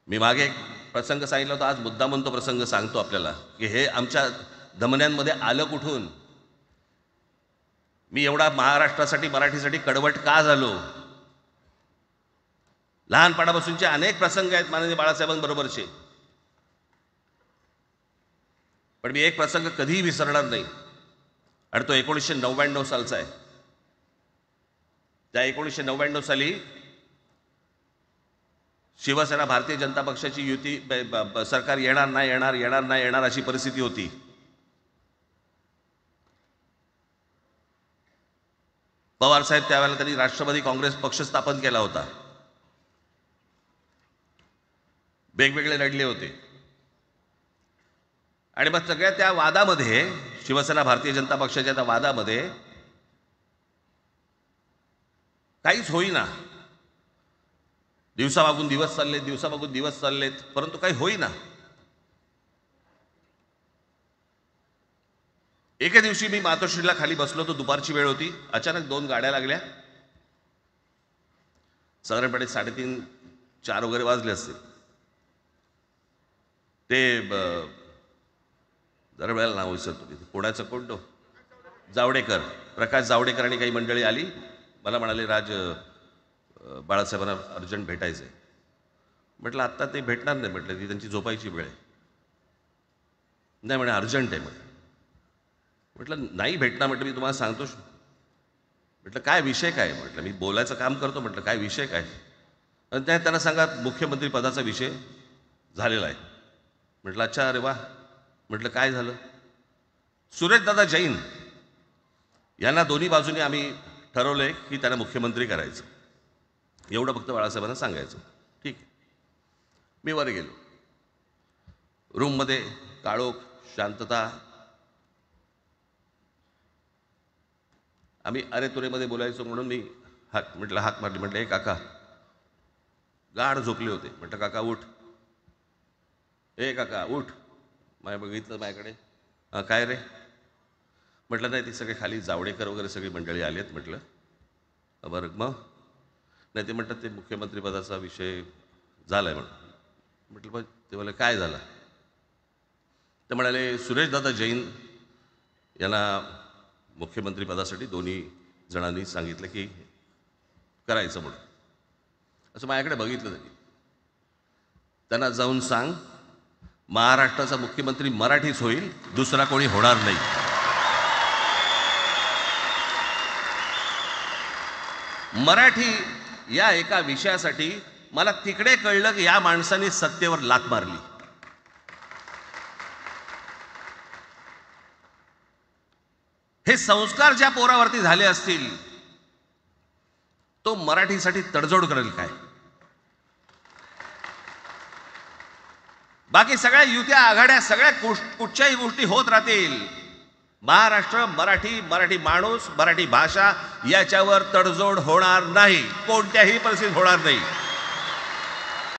मी मागे एक प्रसंग सांगितला होता, आज मुद्दामून तो प्रसंग सांगतो आपल्याला की हे आमच्या धमन्यांमध्ये आलं कुठून. मी एवढा महाराष्ट्रासाठी मराठीसाठी कडवट का झालो. लहानपणापासूनचे अनेक प्रसंग आहेत माननीय बाळासाहेबांबरोबरचे, पण मी एक प्रसंग कधीही विसरणार नाही आणि तो 1999 सालचा आहे. त्या 1999 साली शिवसेना भारतीय जनता पक्षाची युती सरकार येणार नाही अशी परिस्थिती होती. पवार साहेब त्यावेळेला त्यांनी राष्ट्रवादी काँग्रेस पक्ष स्थापन केला होता. वेगवेगळे लढले होते आणि मग सगळ्या त्या वादामध्ये, शिवसेना भारतीय जनता पक्षाच्या त्या वादामध्ये काहीच होईना. दिवसामागून दिवस चाललेत परंतु काही होईना. एके दिवशी मी मातोश्रीला खाली बसलो होतो, दुपारची वेळ होती. अचानक 2 गाड्या लागल्या. साधारणपणे 3:30-4 वगैरे वाजले असतील. ते जरा वेळेला नाव विसरतो तिथे, पुण्याचं कोणतो जावडेकर, प्रकाश जावडेकर आणि काही मंडळी आली. मला म्हणाले, राज बाळासाहेबांना अर्जंट भेटायचं आहे. म्हटलं आत्ता ते भेटणार नाही. म्हटलं ती त्यांची झोपायची वेळ आहे. नाही म्हणे अर्जंट आहे. म्हटलं नाही भेटणार. म्हटलं मी तुम्हाला सांगतो. म्हटलं काय विषय काय. म्हटलं मी बोलायचं काम करतो. म्हटलं काय विषय काय. आणि त्यांना सांगा मुख्यमंत्री पदाचा विषय झालेला आहे. म्हटलं अच्छा, अरे वा. म्हटलं काय झालं. सुरेशदादा जैन यांना दोन्ही बाजूने आम्ही ठरवलंय की त्यांना मुख्यमंत्री करायचं, एवढं फक्त बाळासाहेबांना सांगायचं. ठीक आहे. मी वर गेलो. रूममध्ये काळोख, शांतता. आम्ही अरे तुरेमध्ये बोलायचो म्हणून मी हाक मारली. म्हटलं हे काका गाढ झोपले होते. म्हटलं काका उठ, ए काका उठ. बघितलं माझ्याकडे. काय रे. म्हटलं नाही, ती सगळे खाली जावडेकर वगैरे सगळी मंडळी आली आहेत. म्हटलं बरं मग. नाही ते म्हणतात ते मुख्यमंत्री पदाचा विषय झाला आहे म्हणून. म्हटलं पण ते मला काय झालं. ते म्हणाले सुरेशदादा जैन यांना मुख्यमंत्री पदासाठी दोन्ही जणांनी सांगितलं की करायचं म्हणून. असं माझ्याकडे बघितलं त्यांनी. त्यांना जाऊन सांग महाराष्ट्राचा मुख्यमंत्री मराठीच होईल, दुसरा कोणी होणार नाही. मराठी या एका विषयासाठी मला तिकडे कळलं की या माणसाने सत्तेवर लाथ मारली. हे संस्कार ज्या पोरावरती झाले असतील तो मराठीसाठी तडजोड करेल काय. बाकी सगळ्या युत्या आघाड्या सगळ्या कुठच्याही गोष्टी होत राहतील. महाराष्ट्र, मराठी माणूस, मराठी भाषा याच्यावर तडजोड होणार नाही, कोणत्याही परिस्थितीत होणार नाही.